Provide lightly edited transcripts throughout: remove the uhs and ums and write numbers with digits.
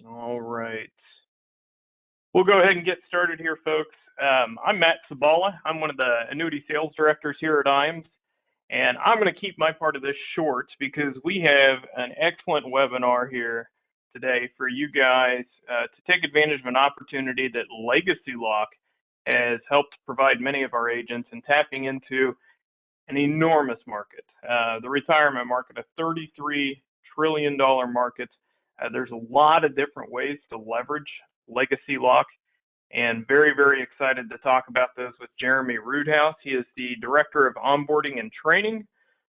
All right. We'll go ahead and get started here, folks. I'm Matt Sabala. I'm one of the annuity sales directors here at IAMS, and I'm going to keep my part of this short because we have an excellent webinar here today for you guys to take advantage of an opportunity that Legacy Lock has helped provide many of our agents in tapping into an enormous market, the retirement market, a $33 trillion market. There's a lot of different ways to leverage Legacy Lock, and very, very excited to talk about those with Jeremy Roodhouse. He is the Director of Onboarding and Training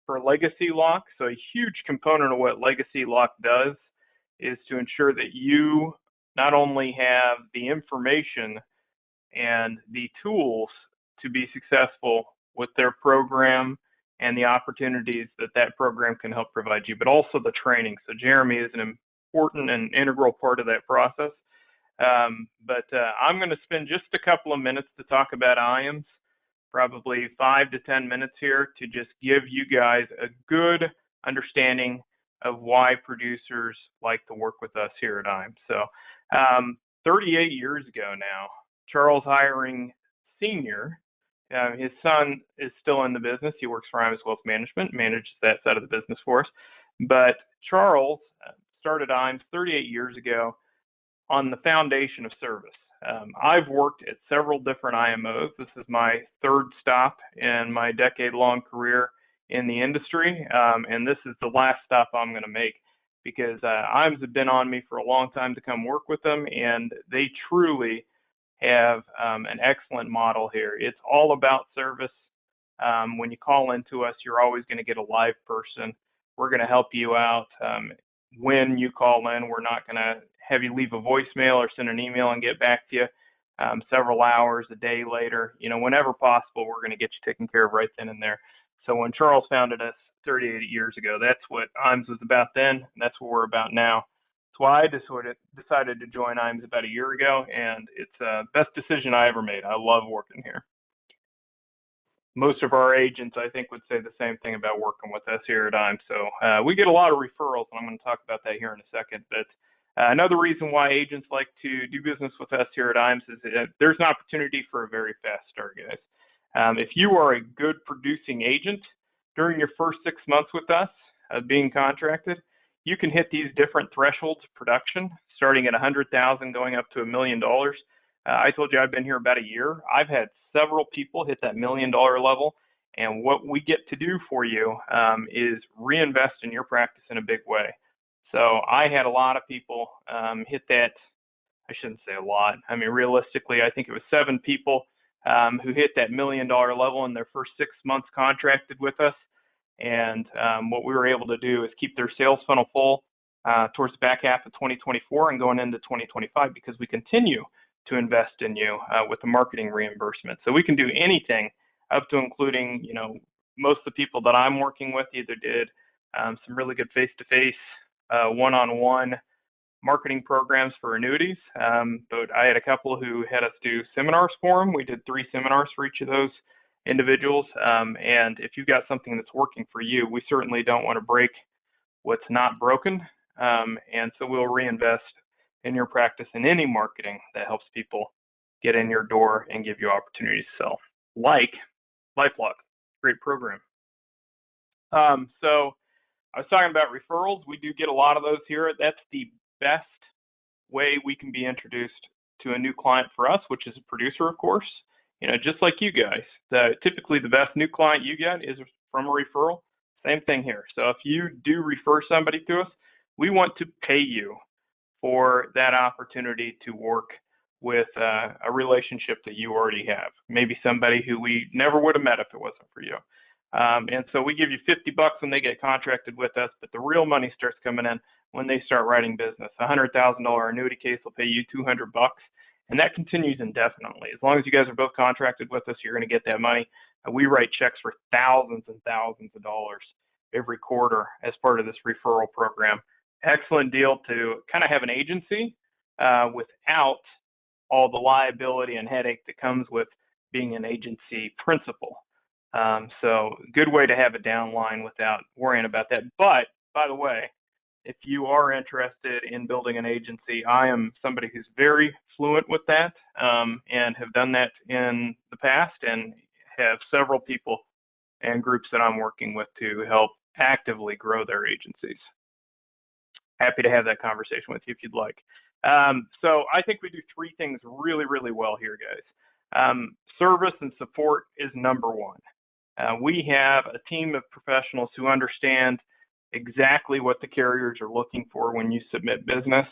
for Legacy Lock. So a huge component of what Legacy Lock does is to ensure that you not only have the information and the tools to be successful with their program and the opportunities that that program can help provide you, but also the training. So Jeremy is an important and integral part of that process. I'm going to spend just a couple of minutes to talk about IAMS, probably 5 to 10 minutes here to just give you guys a good understanding of why producers like to work with us here at IAMS. So 38 years ago now, Charles Hiring Sr., his son is still in the business. He works for IAMS Wealth Management, manages that side of the business for us. But Charles started IAMS 38 years ago on the foundation of service. I've worked at several different IMOs. This is my third stop in my decade-long career in the industry, and this is the last stop I'm going to make because IAMS have been on me for a long time to come work with them, and they truly have an excellent model here. It's all about service. When you call into us, you're always going to get a live person. We're going to help you out. When you call in, we're not going to have you leave a voicemail or send an email and get back to you several hours, a day later. You know, whenever possible, we're going to get you taken care of right then and there. So when Charles founded us 38 years ago, that's what IAMS was about then, and that's what we're about now. That's why I decided to join IAMS about a year ago, and it's the best decision I ever made. I love working here. Most of our agents, I think, would say the same thing about working with us here at IAMS. So we get a lot of referrals, and I'm going to talk about that here in a second. But another reason why agents like to do business with us here at IAMS is that there's an opportunity for a very fast start, guys. If you are a good producing agent during your first 6 months with us being contracted, you can hit these different thresholds of production, starting at $100,000 going up to $1 million. I told you I've been here about a year. I've had several people hit that $1 million level, and what we get to do for you is reinvest in your practice in a big way. So I had a lot of people hit that. I shouldn't say a lot. I mean, realistically, I think it was 7 people who hit that $1 million level in their first 6 months contracted with us. And what we were able to do is keep their sales funnel full towards the back half of 2024 and going into 2025 because we continue to invest in you with the marketing reimbursement. So we can do anything up to including, you know, most of the people that I'm working with either did some really good face-to-face, one-on-one marketing programs for annuities. But I had a couple who had us do seminars for them. We did 3 seminars for each of those individuals. And if you've got something that's working for you, we certainly don't want to break what's not broken. And so we'll reinvest in your practice in any marketing that helps people get in your door and give you opportunities to sell, like LifeLock, great program. So I was talking about referrals. We do get a lot of those here. That's the best way we can be introduced to a new client for us, which is a producer, of course. You know, just like you guys, typically the best new client you get is from a referral. Same thing here. So if you do refer somebody to us, we want to pay you for that opportunity to work with a relationship that you already have. Maybe somebody who we never would have met if it wasn't for you. And so we give you $50 when they get contracted with us, but the real money starts coming in when they start writing business. A $100,000 annuity case will pay you $200. And that continues indefinitely. As long as you guys are both contracted with us, you're going to get that money. We write checks for thousands and thousands of dollars every quarter as part of this referral program. Excellent deal to kind of have an agency without all the liability and headache that comes with being an agency principal. So good way to have a downline without worrying about that. But by the way, if you are interested in building an agency, I am somebody who's very fluent with that and have done that in the past and have several people and groups that I'm working with to help actively grow their agencies. Happy to have that conversation with you if you'd like. So I think we do three things really, really well here, guys. Service and support is number one. We have a team of professionals who understand exactly what the carriers are looking for when you submit business.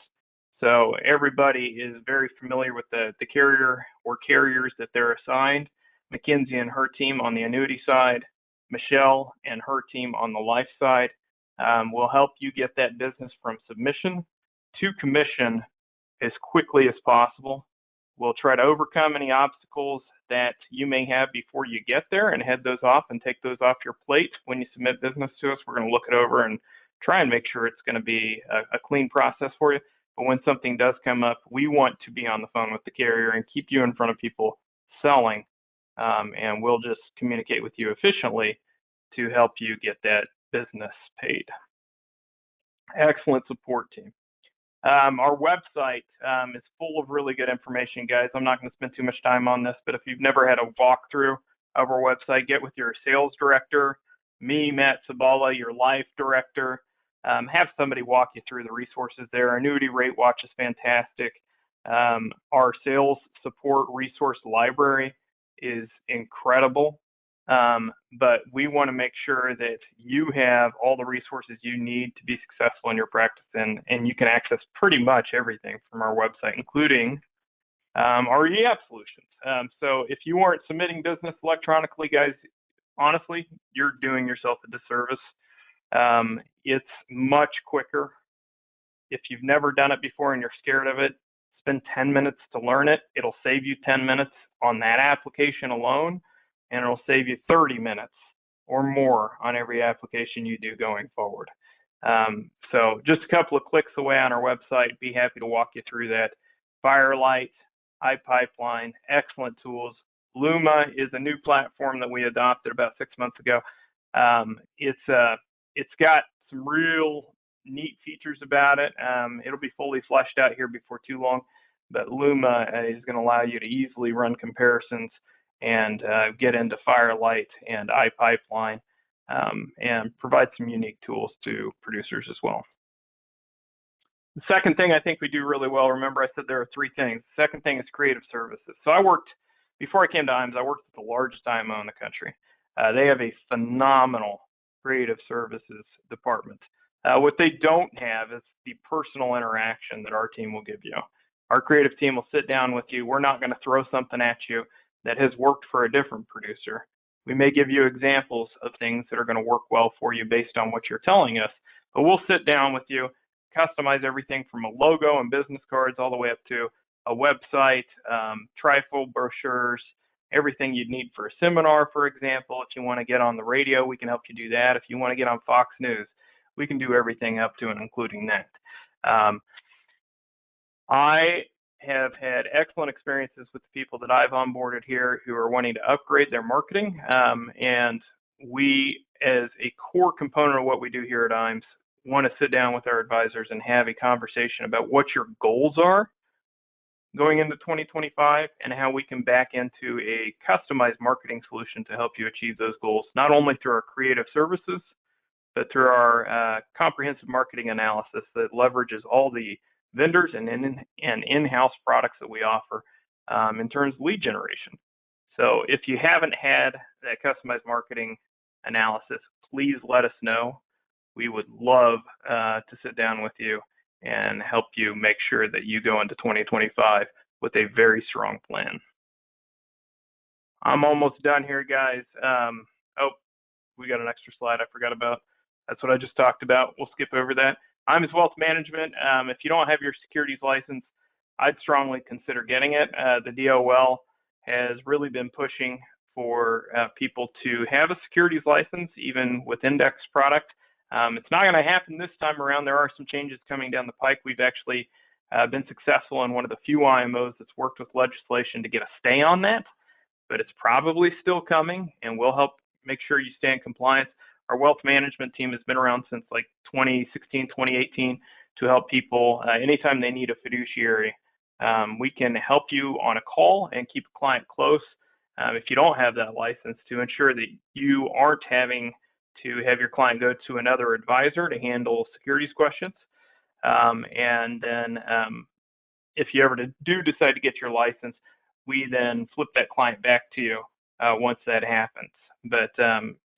So everybody is very familiar with the carrier or carriers that they're assigned. Mackenzie and her team on the annuity side, Michelle and her team on the life side will help you get that business from submission to commission as quickly as possible. We'll try to overcome any obstacles that you may have before you get there and head those off and take those off your plate when you submit business to us. We're going to look it over and try and make sure it's going to be a clean process for you. But when something does come up, we want to be on the phone with the carrier and keep you in front of people selling. And we'll just communicate with you efficiently to help you get that business paid. Excellent support team. Our website is full of really good information, guys. I'm not going to spend too much time on this, but if you've never had a walkthrough of our website, get with your sales director, me, Matt Sabala, your life director. Have somebody walk you through the resources there. Our annuity rate watch is fantastic. Our sales support resource library is incredible. But we want to make sure that you have all the resources you need to be successful in your practice, and you can access pretty much everything from our website, including our e-app solutions. So if you aren't submitting business electronically, guys, honestly, you're doing yourself a disservice. It's much quicker. If you've never done it before and you're scared of it, spend 10 minutes to learn it. It'll save you 10 minutes on that application alone, and it'll save you 30 minutes or more on every application you do going forward. So just a couple of clicks away on our website. Be happy to walk you through that. Firelight, iPipeline, excellent tools. Luma is a new platform that we adopted about 6 months ago. It's got some real neat features about it. It'll be fully fleshed out here before too long, but Luma is going to allow you to easily run comparisons and get into Firelight and iPipeline and provide some unique tools to producers as well. The second thing I think we do really well, remember I said there are three things. The second thing is creative services. So before I came to IAMS, I worked at the largest IMO in the country. They have a phenomenal creative services department. What they don't have is the personal interaction that our team will give you. Our creative team will sit down with you. We're not going to throw something at you that has worked for a different producer. We may give you examples of things that are going to work well for you based on what you're telling us, but we'll sit down with you, customize everything from a logo and business cards all the way up to a website, trifold brochures, everything you'd need for a seminar, for example. If you want to get on the radio, we can help you do that. If you want to get on Fox News, we can do everything up to and including that. I have had excellent experiences with the people that I've onboarded here who are wanting to upgrade their marketing. And we, as a core component of what we do here at IAMS, want to sit down with our advisors and have a conversation about what your goals are going into 2025 and how we can back into a customized marketing solution to help you achieve those goals, not only through our creative services, but through our comprehensive marketing analysis that leverages all the vendors and in-house products that we offer in terms of lead generation. So if you haven't had that customized marketing analysis, please let us know. We would love to sit down with you and help you make sure that you go into 2025 with a very strong plan. I'm almost done here, guys. Oh, we got an extra slide I forgot about. That's what I just talked about. We'll skip over that. IAMS Wealth Management. If you don't have your securities license, I'd strongly consider getting it. The DOL has really been pushing for people to have a securities license, even with index product. It's not going to happen this time around. There are some changes coming down the pike. We've actually been successful in one of the few IMOs that's worked with legislation to get a stay on that, but it's probably still coming, and we'll help make sure you stay in compliance. Our wealth management team has been around since like 2016, 2018 to help people anytime they need a fiduciary. We can help you on a call and keep a client close if you don't have that license, to ensure that you aren't having to have your client go to another advisor to handle securities questions. And then if you ever do decide to get your license, we then flip that client back to you once that happens. But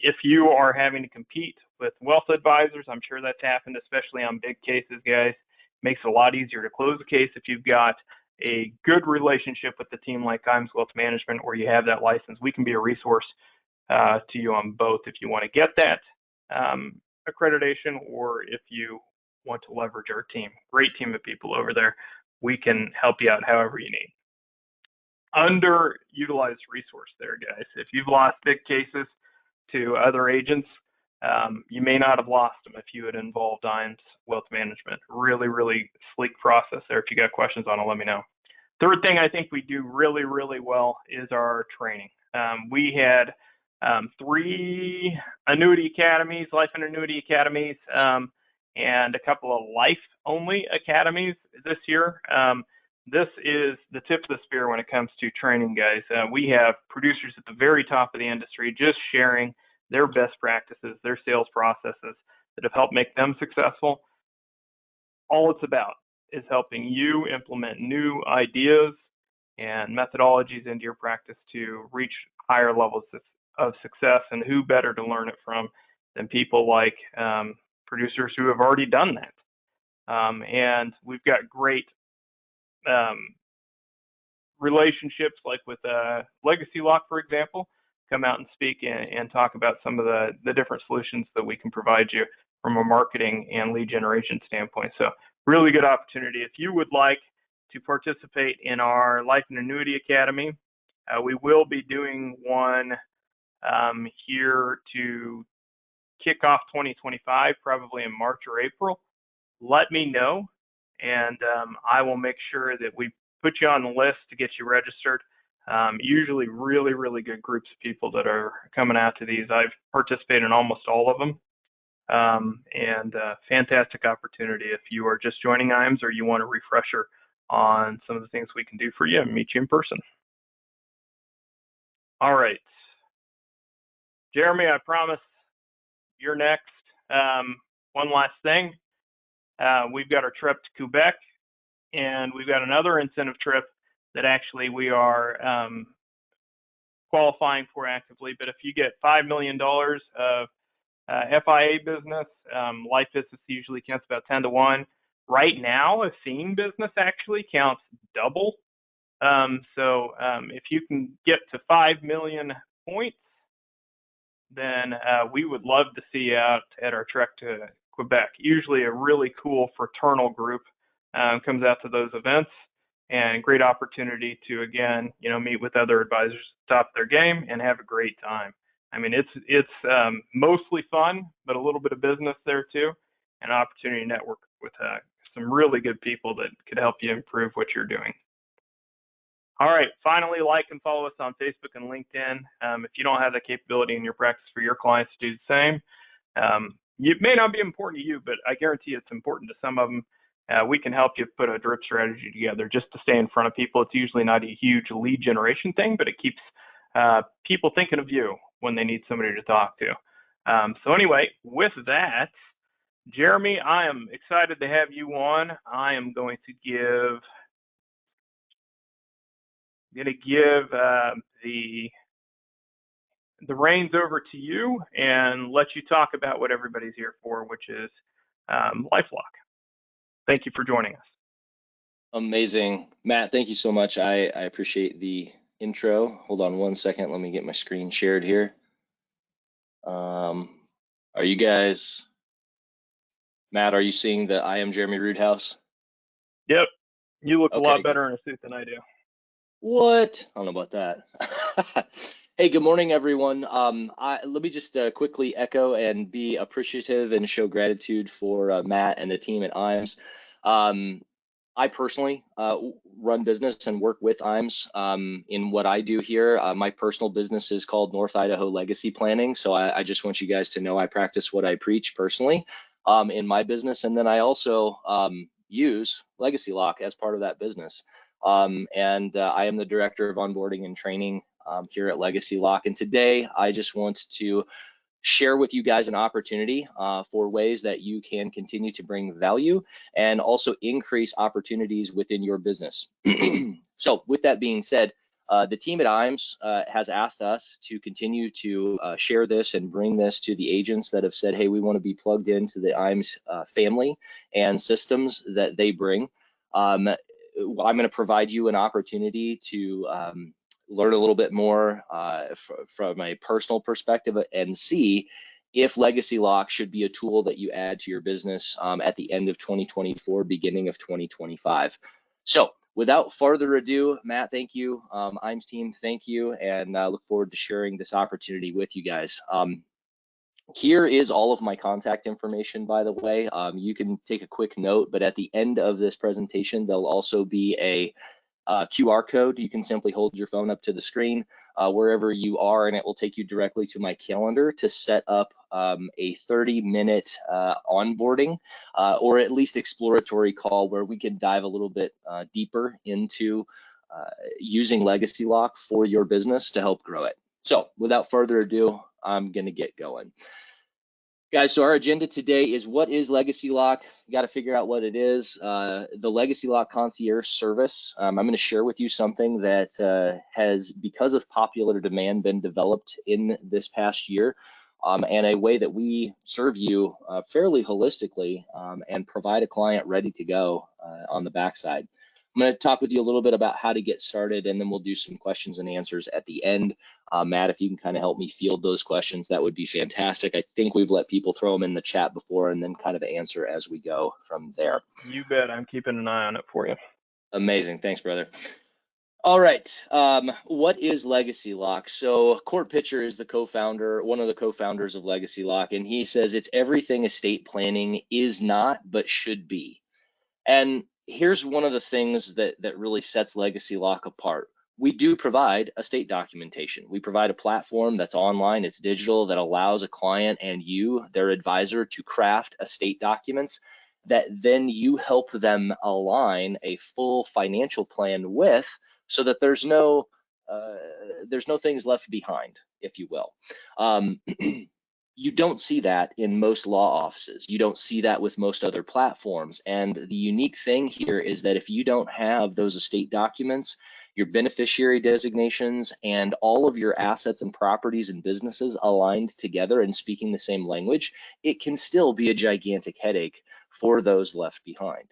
if you are having to compete with wealth advisors, I'm sure that's happened, especially on big cases, guys. It makes it a lot easier to close a case if you've got a good relationship with the team like IAMS Wealth Management, where you have that license. We can be a resource to you on both if you want to get that accreditation, or if you want to leverage our team. Great team of people over there. We can help you out however you need. Underutilized resource there, guys. If you've lost big cases to other agents, you may not have lost them if you had involved IAMS Wealth Management. Really, really sleek process there. If you got questions on it, let me know. Third thing I think we do really, really well is our training. We had 3 annuity academies, life and annuity academies, and a couple of life-only academies this year. This is the tip of the spear when it comes to training, guys. We have producers at the very top of the industry just sharing their best practices, their sales processes that have helped make them successful. All it's about is helping you implement new ideas and methodologies into your practice to reach higher levels of success. And who better to learn it from than people like producers who have already done that. And we've got great relationships, like with Legacy Lock, for example, come out and speak and talk about some of the different solutions that we can provide you from a marketing and lead generation standpoint. So really good opportunity. If you would like to participate in our Life and Annuity Academy, we will be doing one here to kick off 2025, probably in March or April. Let me know, and I will make sure that we put you on the list to get you registered. Usually really, really good groups of people that are coming out to these. I've participated in almost all of them. And fantastic opportunity if you are just joining IAMS or you want a refresher on some of the things we can do for you and meet you in person. All right. Jeremy, I promise you're next. One last thing. We've got our trip to Quebec, and we've got another incentive trip that actually we are qualifying for actively. But if you get $5 million of FIA business, life business usually counts about 10 to 1. Right now, a theme business actually counts double. So if you can get to 5 million points, then we would love to see you out at our trek to Quebec. Usually a really cool fraternal group comes out to those events, and great opportunity to, again, meet with other advisors, top their game, and have a great time. I mean, it's mostly fun, but a little bit of business there too, and an opportunity to network with some really good people that could help you improve what you're doing. All right, finally, like and follow us on Facebook and LinkedIn. If you don't have that capability in your practice for your clients to do the same, it may not be important to you, but I guarantee it's important to some of them. We can help you put a drip strategy together just to stay in front of people. It's usually not a huge lead generation thing, but it keeps people thinking of you when they need somebody to talk to. So anyway, with that, Jeremy, I am excited to have you on. I am going to give the reins over to you and let you talk about what everybody's here for, which is LifeLock. Thank you for joining us. Amazing. Matt, thank you so much. I appreciate the intro. Hold on one second. Let me get my screen shared here. Are you guys, Matt, are you seeing the I am Jeremy Roodhouse? Yep. You look a lot better in a suit than I do. What? I don't know about that. Hey, good morning, everyone. Let me just quickly echo and be appreciative and show gratitude for Matt and the team at IAMS. I personally run business and work with IAMS in what I do here. My personal business is called North Idaho Legacy Planning. So I just want you guys to know I practice what I preach personally in my business. And then I also use Legacy Lock as part of that business. And I am the director of onboarding and training here at Legacy Lock. And today I just want to share with you guys an opportunity for ways that you can continue to bring value and also increase opportunities within your business. So with that being said, the team at IAMS has asked us to continue to share this and bring this to the agents that have said, hey, we want to be plugged into the IAMS family and systems that they bring. I'm going to provide you an opportunity to learn a little bit more from a personal perspective and see if Legacy Lock should be a tool that you add to your business at the end of 2024, beginning of 2025. So without further ado, Matt, thank you. IAMS team, thank you. And I look forward to sharing this opportunity with you guys. Here is all of my contact information, by the way. You can take a quick note, but at the end of this presentation, there'll also be a QR code. You can simply hold your phone up to the screen wherever you are, and it will take you directly to my calendar to set up a 30-minute onboarding or at least exploratory call where we can dive a little bit deeper into using Legacy Lock for your business to help grow it. So without further ado, I'm going to get going. Guys, so our agenda today is what is Legacy Lock? You got to figure out what it is. The Legacy Lock Concierge Service. I'm going to share with you something that has, because of popular demand, been developed in this past year, and a way that we serve you fairly holistically and provide a client ready to go on the backside. I'm going to talk with you a little bit about how to get started, and then we'll do some questions and answers at the end. Matt, if you can kind of help me field those questions, that would be fantastic. I think we've let people throw them in the chat before and then kind of answer as we go from there. You bet. I'm keeping an eye on it for you. Amazing. Thanks, brother. All right. What is Legacy Lock? So Court Pitcher is the co-founder, one of the co-founders of Legacy Lock, and he says it's everything estate planning is not but should be. And here's one of the things that really sets Legacy Lock apart. We do provide estate documentation. We provide a platform that's online, it's digital, that allows a client and you, their advisor, to craft estate documents that then you help them align a full financial plan with, so that there's no things left behind, if you will. You don't see that in most law offices. You don't see that with most other platforms. And the unique thing here is that if you don't have those estate documents, your beneficiary designations, and all of your assets and properties and businesses aligned together and speaking the same language, it can still be a gigantic headache for those left behind.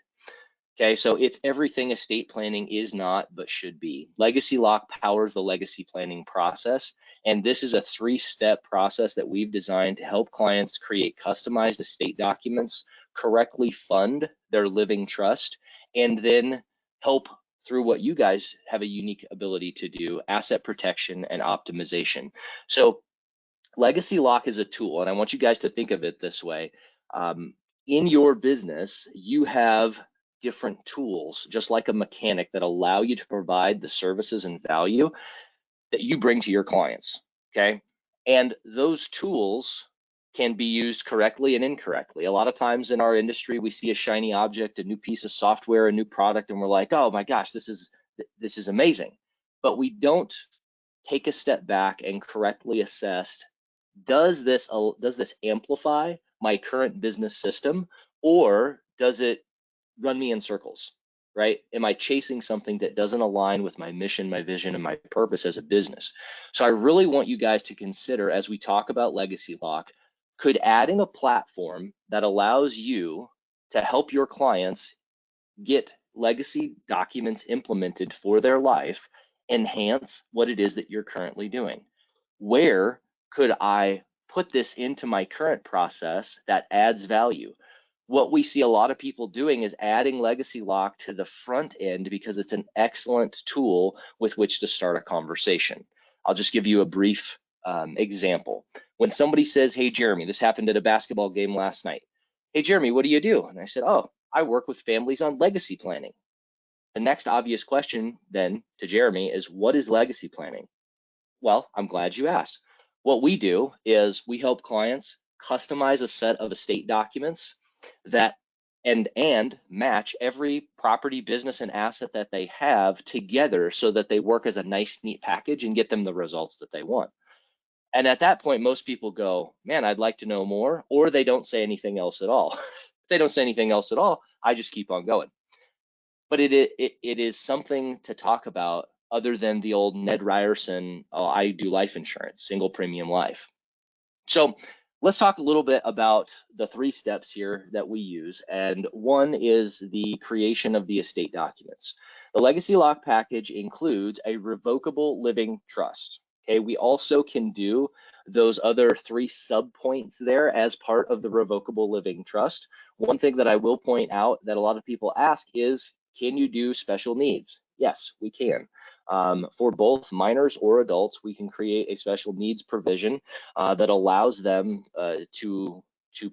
Okay, so it's everything estate planning is not but should be. Legacy Lock powers the legacy planning process, and this is a 3-step process that we've designed to help clients create customized estate documents, correctly fund their living trust, and then help through what you guys have a unique ability to do, asset protection and optimization. So Legacy Lock is a tool, and I want you guys to think of it this way. In your business, you have different tools, just like a mechanic, that allow you to provide the services and value that you bring to your clients, okay? And those tools can be used correctly and incorrectly. A lot of times in our industry, we see a shiny object, a new piece of software, a new product, and we're like, oh my gosh, this is amazing. But we don't take a step back and correctly assess, does this amplify my current business system, or does it run me in circles, right? Am I chasing something that doesn't align with my mission, my vision, and my purpose as a business? So I really want you guys to consider, as we talk about Legacy Lock, could adding a platform that allows you to help your clients get legacy documents implemented for their life enhance what it is that you're currently doing? Where could I put this into my current process that adds value? What we see a lot of people doing is adding Legacy Lock to the front end because it's an excellent tool with which to start a conversation. I'll just give you a brief example. When somebody says, hey, Jeremy, this happened at a basketball game last night. Hey, Jeremy, what do you do? And I said, oh, I work with families on legacy planning. The next obvious question then to Jeremy is, what is legacy planning? Well, I'm glad you asked. What we do is we help clients customize a set of estate documents that and match every property, business, and asset that they have together so that they work as a nice, neat package and get them the results that they want. And at that point, most people go, man, I'd like to know more, or they don't say anything else at all. If they don't say anything else at all, I just keep on going. But it is something to talk about other than the old Ned Ryerson, oh, I do life insurance, single premium life. So let's talk a little bit about the 3 steps here that we use. And one is the creation of the estate documents. The Legacy Lock package includes a revocable living trust. Okay, we also can do those other 3 sub-points there as part of the revocable living trust. One thing that I will point out that a lot of people ask is, can you do special needs? Yes, we can. For both minors or adults, we can create a special needs provision that allows them to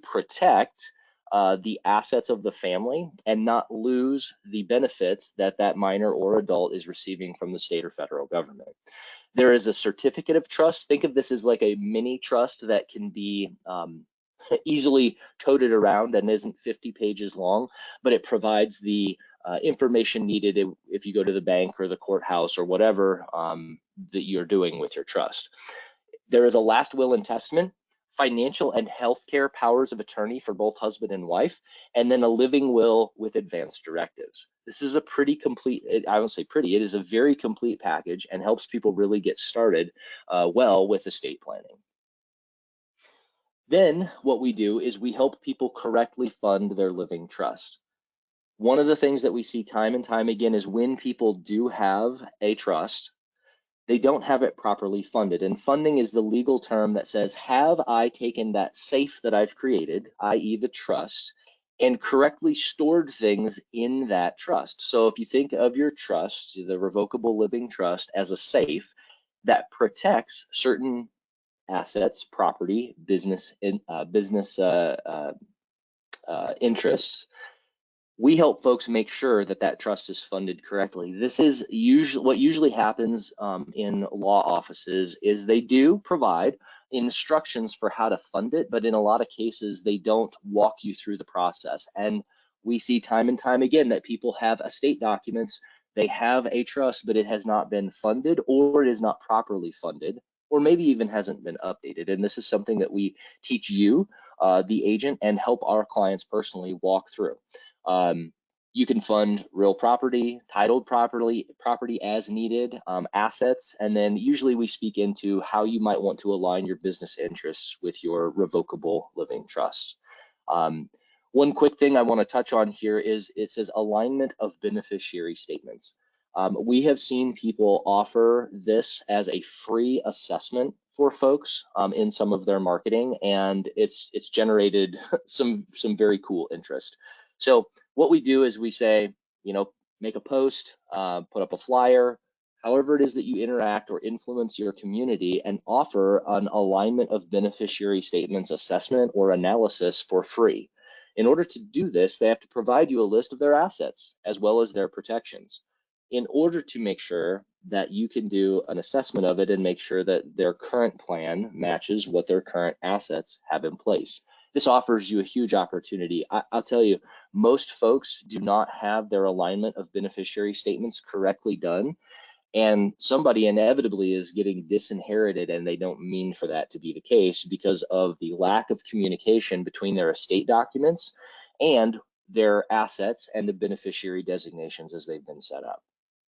protect the assets of the family and not lose the benefits that that minor or adult is receiving from the state or federal government. There is a certificate of trust. Think of this as like a mini trust that can be easily toted around and isn't 50 pages long, but it provides the information needed if you go to the bank or the courthouse or whatever that you're doing with your trust. There is a last will and testament, financial and healthcare powers of attorney for both husband and wife, and then a living will with advanced directives. This is a pretty complete, I won't say pretty, it is a very complete package and helps people really get started well with estate planning. Then what we do is we help people correctly fund their living trust. One of the things that we see time and time again is when people do have a trust, they don't have it properly funded. And funding is the legal term that says, have I taken that safe that I've created, i.e. the trust, and correctly stored things in that trust? So if you think of your trust, the revocable living trust, as a safe that protects certain assets, property, business interests, we help folks make sure that that trust is funded correctly. This is usually what usually happens in law offices is they do provide instructions for how to fund it, but in a lot of cases they don't walk you through the process. And we see time and time again that people have estate documents, they have a trust, but it has not been funded, or it is not properly funded, or maybe even hasn't been updated. And this is something that we teach you, the agent, and help our clients personally walk through. You can fund real property, titled property as needed, assets, and then usually we speak into how you might want to align your business interests with your revocable living trust. One quick thing I want to touch on here is it says alignment of beneficiary statements. We have seen people offer this as a free assessment for folks in some of their marketing, and it's generated some very cool interest. So what we do is we say, you know, make a post, put up a flyer, however it is that you interact or influence your community, and offer an alignment of beneficiary statements assessment or analysis for free. In order to do this, they have to provide you a list of their assets as well as their protections in order to make sure that you can do an assessment of it and make sure that their current plan matches what their current assets have in place. This offers you a huge opportunity. I'll tell you, most folks do not have their alignment of beneficiary statements correctly done, and somebody inevitably is getting disinherited, and they don't mean for that to be the case because of the lack of communication between their estate documents and their assets and the beneficiary designations as they've been set up.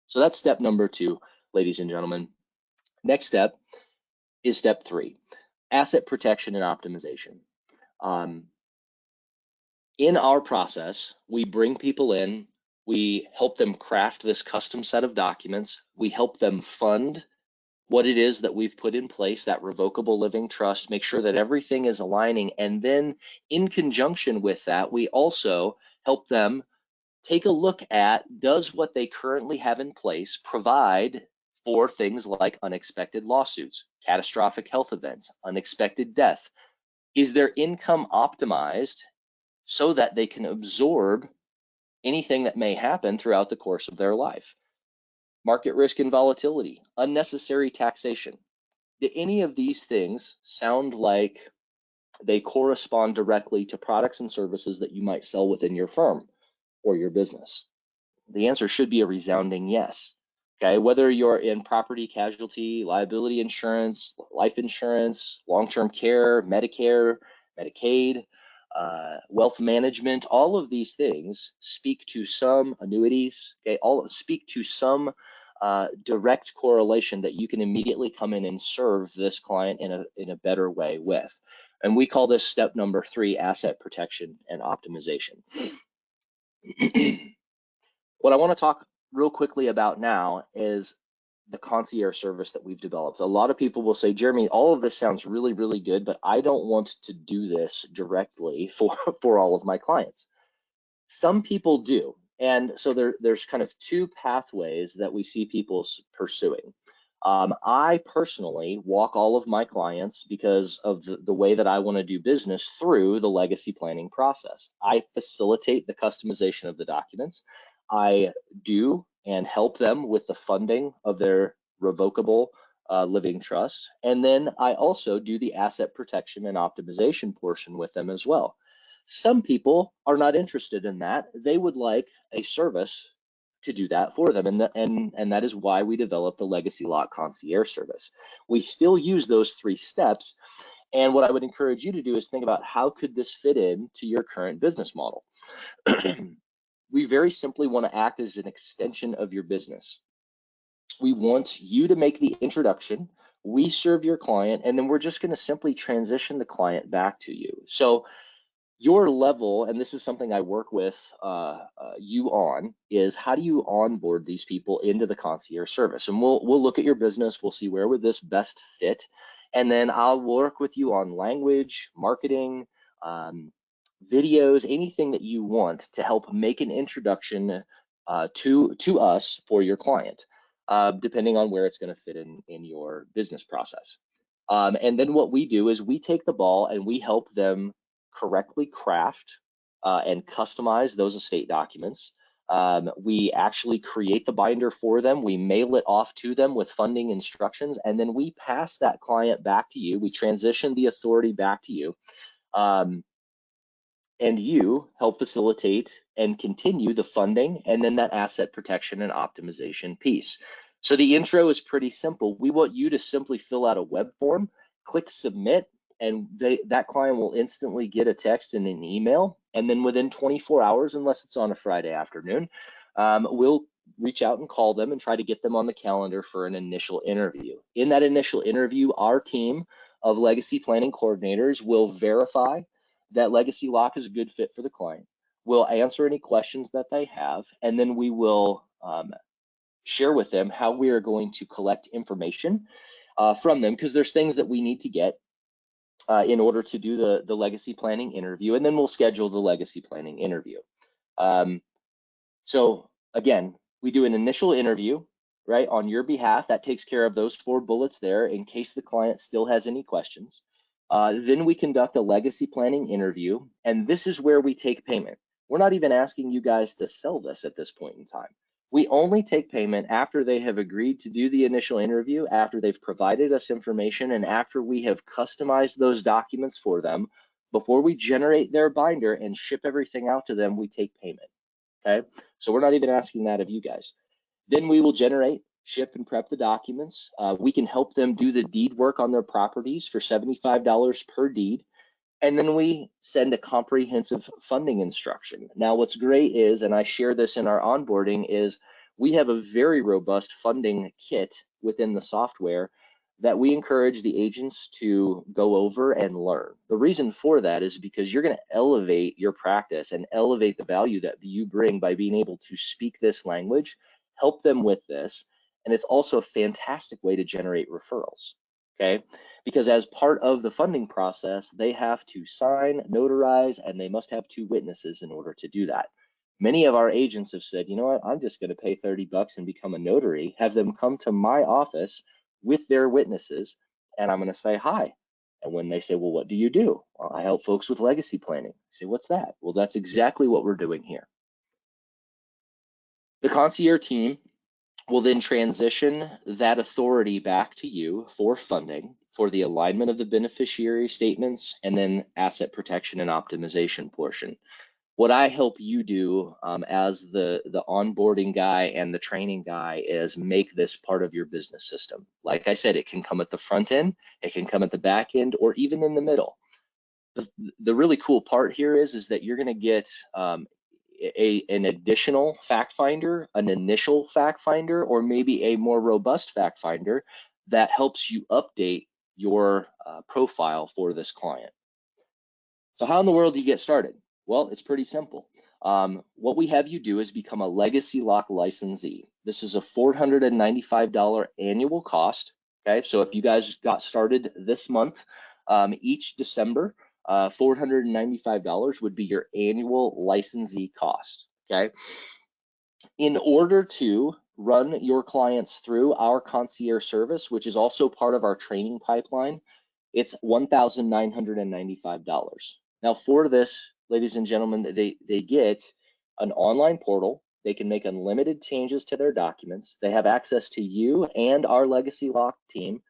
So that's step number 2, ladies and gentlemen. Next step is step 3, asset protection and optimization. In our process, we bring people in, we help them craft this custom set of documents, we help them fund what it is that we've put in place, that revocable living trust, make sure that everything is aligning, and then in conjunction with that, we also help them take a look at, does what they currently have in place provide for things like unexpected lawsuits, catastrophic health events, unexpected death? Is their income optimized so that they can absorb anything that may happen throughout the course of their life. Market risk and volatility, unnecessary taxation. Do any of these things sound like they correspond directly to products and services that you might sell within your firm or your business? The answer should be a resounding yes. Okay, whether you're in property, casualty, liability insurance, life insurance, long-term care, Medicare, Medicaid, wealth management, all of these things speak to some annuities, okay, all speak to some direct correlation that you can immediately come in and serve this client in a better way with. And we call this step number 3, asset protection and optimization. What I want to talk real quickly about now is the concierge service that we've developed. A lot of people will say, Jeremy, all of this sounds really, really good, but I don't want to do this directly for all of my clients. Some people do. And so there's kind of 2 pathways that we see people pursuing. I personally walk all of my clients, because of the way that I want to do business, through the legacy planning process. I facilitate the customization of the documents. I do and help them with the funding of their revocable living trust. And then I also do the asset protection and optimization portion with them as well. Some people are not interested in that. They would like a service to do that for them, and that is why we developed the Legacy Lock Concierge service. We still use those 3 steps, and what I would encourage you to do is think about, how could this fit in to your current business model? We very simply want to act as an extension of your business. We want you to make the introduction, we serve your client, and then we're just going to simply transition the client back to you. So your level, and this is something I work with you on, is how do you onboard these people into the concierge service? And we'll look at your business, we'll see where would this best fit, and then I'll work with you on language, marketing, videos, anything that you want to help make an introduction to us for your client, depending on where it's going to fit in your business process. And then what we do is we take the ball and we help them correctly craft and customize those estate documents. We actually create the binder for them. We mail it off to them with funding instructions, and then we pass that client back to you. We transition the authority back to you, and you help facilitate and continue the funding, and then that asset protection and optimization piece. So the intro is pretty simple. We want you to simply fill out a web form, click submit, and that client will instantly get a text and an email. And then within 24 hours, unless it's on a Friday afternoon, we'll reach out and call them and try to get them on the calendar for an initial interview. In that initial interview, our team of legacy planning coordinators will verify that Legacy Lock is a good fit for the client. We'll answer any questions that they have, and then we will share with them how we are going to collect information from them, because there's things that we need to get in order to do the legacy planning interview, and then we'll schedule the legacy planning interview. So again, we do an initial interview, right, on your behalf. That takes care of those 4 bullets there in case the client still has any questions. Then we conduct a legacy planning interview, and this is where we take payment. We're not even asking you guys to sell this at this point in time. We only take payment after they have agreed to do the initial interview, after they've provided us information, and after we have customized those documents for them. Before we generate their binder and ship everything out to them, we take payment, okay? So we're not even asking that of you guys. Then we will generate, ship, and prep the documents. We can help them do the deed work on their properties for $75 per deed. And then we send a comprehensive funding instruction. Now, what's great is, and I share this in our onboarding, is we have a very robust funding kit within the software that we encourage the agents to go over and learn. The reason for that is because you're going to elevate your practice and elevate the value that you bring by being able to speak this language, help them with this, and it's also a fantastic way to generate referrals. Okay, because as part of the funding process, they have to sign, notarize, and they must have 2 witnesses in order to do that. Many of our agents have said, you know what, I'm just going to pay $30 and become a notary, have them come to my office with their witnesses, and I'm going to say hi. And when they say, well, what do you do? Well, I help folks with legacy planning. I say, what's that? Well, that's exactly what we're doing here. The concierge team will then transition that authority back to you for funding, for the alignment of the beneficiary statements, and then asset protection and optimization portion. What I help you do as the onboarding guy and the training guy is make this part of your business system. Like I said, it can come at the front end, it can come at the back end, or even in the middle. The really cool part here is that you're going to get an additional fact finder, an initial fact finder, or maybe a more robust fact finder that helps you update your profile for this client. So how in the world do you get started? Well, it's pretty simple. What we have you do is become a Legacy Lock licensee. This is a $495 annual cost. Okay, so if you guys got started this month, each December, $495 would be your annual licensee cost. Okay, in order to run your clients through our concierge service, which is also part of our training pipeline, it's $1,995. Now for this, ladies and gentlemen, they get an online portal. They can make unlimited changes to their documents. They have access to you and our Legacy Lock team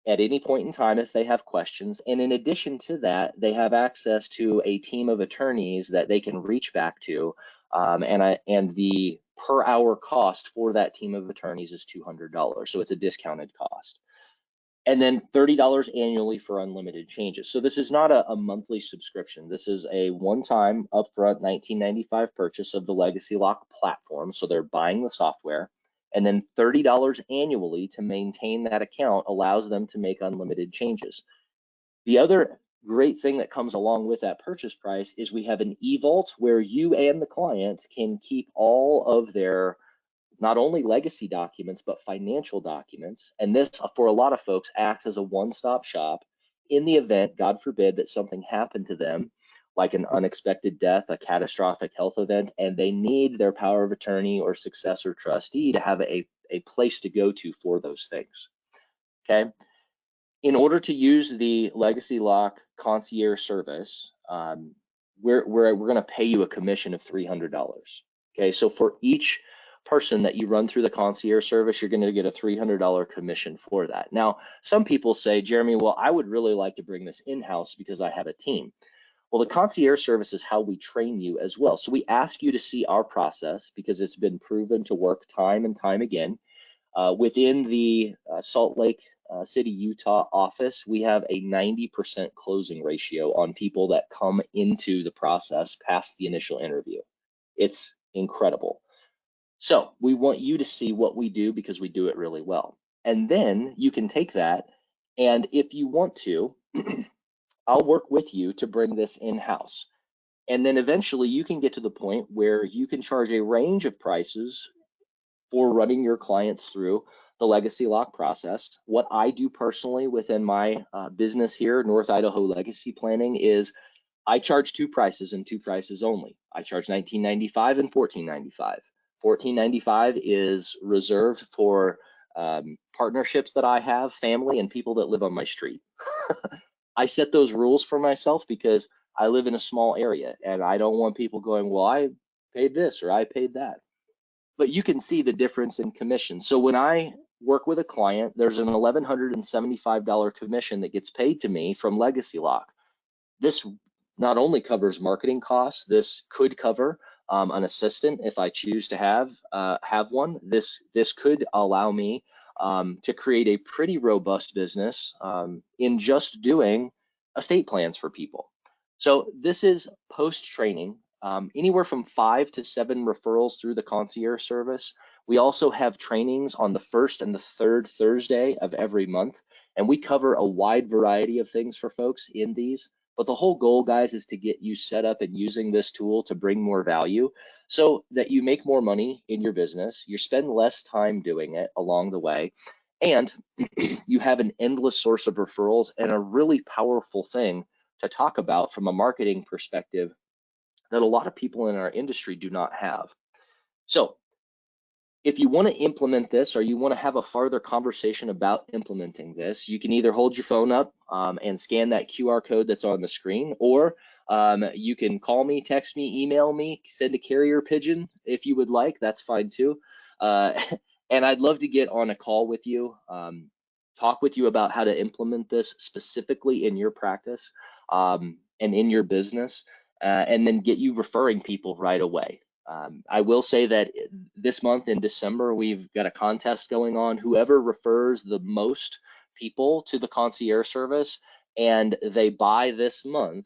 at any point in time if they have questions. And in addition to that, they have access to a team of attorneys that they can reach back to. And the per hour cost for that team of attorneys is $200. So it's a discounted cost. And then $30 annually for unlimited changes. So this is not a monthly subscription. This is a one-time upfront $19.95 purchase of the Legacy Lock platform. So they're buying the software. And then $30 annually to maintain that account allows them to make unlimited changes. The other great thing that comes along with that purchase price is we have an e-vault where you and the client can keep all of their not only legacy documents, but financial documents. And this, for a lot of folks, acts as a one-stop shop in the event, God forbid, that something happened to them, like an unexpected death, a catastrophic health event, and they need their power of attorney or successor trustee to have a place to go to for those things. Okay. In order to use the Legacy Lock concierge service, we're going to pay you a commission of $300. Okay. So for each person that you run through the concierge service, you're going to get a $300 commission for that. Now, some people say, Jeremy, well, I would really like to bring this in-house because I have a team. Well, the concierge service is how we train you as well. So we ask you to see our process because it's been proven to work time and time again. Within the Salt Lake City, Utah office, we have a 90% closing ratio on people that come into the process past the initial interview. It's incredible. So we want you to see what we do because we do it really well. And then you can take that, and if you want to, I'll work with you to bring this in-house. And then eventually you can get to the point where you can charge a range of prices for running your clients through the Legacy Lock process. What I do personally within my business here, North Idaho Legacy Planning, is I charge two prices and two prices only. I charge $19.95 and $14.95. $14.95 is reserved for partnerships that I have, family, and people that live on my street. I set those rules for myself because I live in a small area and I don't want people going, well, I paid this or I paid that. But you can see the difference in commission. So when I work with a client, there's an $1,175 commission that gets paid to me from Legacy Lock. This not only covers marketing costs, this could cover an assistant if I choose to have one. This could allow me to create a pretty robust business in just doing estate plans for people. So this is post-training, anywhere from 5 to 7 referrals through the concierge service. We also have trainings on the first and the third Thursday of every month, and we cover a wide variety of things for folks in these. But the whole goal, guys, is to get you set up and using this tool to bring more value so that you make more money in your business, you spend less time doing it along the way, and you have an endless source of referrals and a really powerful thing to talk about from a marketing perspective that a lot of people in our industry do not have. So if you want to implement this or you want to have a farther conversation about implementing this, you can either hold your phone up and scan that QR code that's on the screen, or You can call me, text me, email me, send a carrier pigeon if you would like. That's fine too. And I'd love to get on a call with you, talk with you about how to implement this specifically in your practice and in your business, and then get you referring people right away. I will say that this month in December, we've got a contest going on. Whoever refers the most people to the concierge service and they buy this month,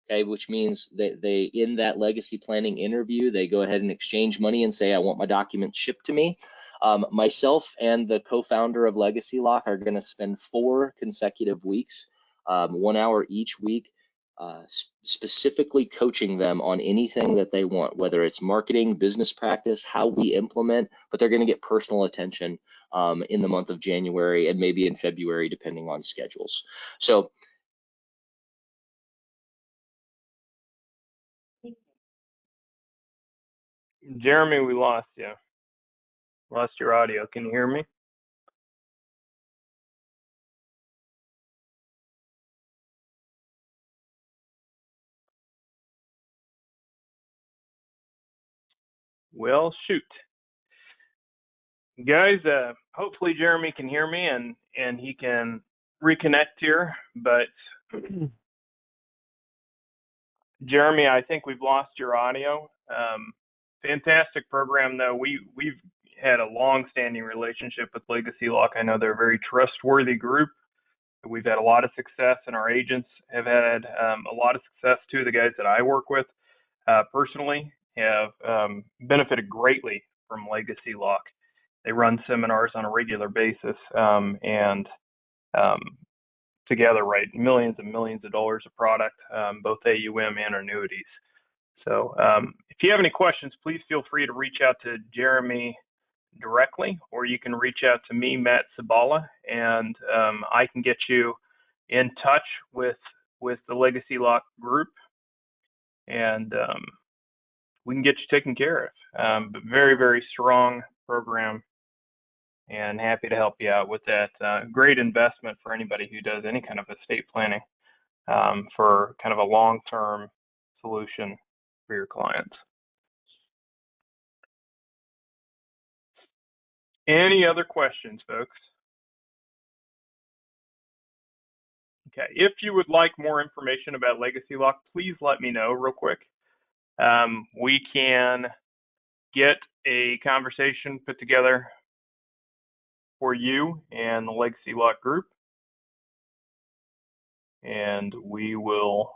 okay, which means that they in that legacy planning interview, they go ahead and exchange money and say, I want my documents shipped to me. Myself and the co-founder of Legacy Lock are going to spend 4 consecutive weeks, 1 hour each week, specifically coaching them on anything that they want, whether it's marketing, business practice, how we implement, but they're going to get personal attention in the month of January and maybe in February, depending on schedules. So Jeremy, we lost you. Lost your audio. Can you hear me? Well, shoot. Guys, hopefully Jeremy can hear me and he can reconnect here, but Jeremy, I think we've lost your audio. Fantastic program, though. We've had a long-standing relationship with Legacy Lock. I know they're a very trustworthy group. We've had a lot of success, and our agents have had a lot of success too. The guys that I work with personally have benefited greatly from Legacy Lock. They run seminars on a regular basis, and together write millions and millions of dollars of product, both AUM and annuities. So if you have any questions, please feel free to reach out to Jeremy directly, or you can reach out to me, Matt Sabala, and I can get you in touch with the Legacy Lock group, and we can get you taken care of. But very, very strong program, and happy to help you out with that. Great investment for anybody who does any kind of estate planning for kind of a long-term solution for your clients. Any other questions, folks? Okay, if you would like more information about Legacy Lock, please let me know real quick. We can get a conversation put together for you and the Legacy Lock group, and we will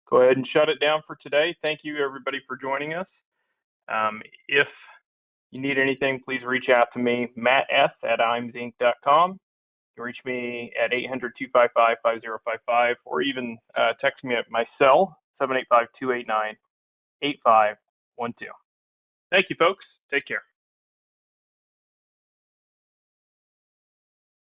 go ahead and shut it down for today. Thank you, everybody, for joining us. If you need anything, please reach out to me, Matt S. at IAMSinc.com. You can reach me at 800-255-5055, or even text me at my cell, 785-289-8512. Thank you, folks. Take care.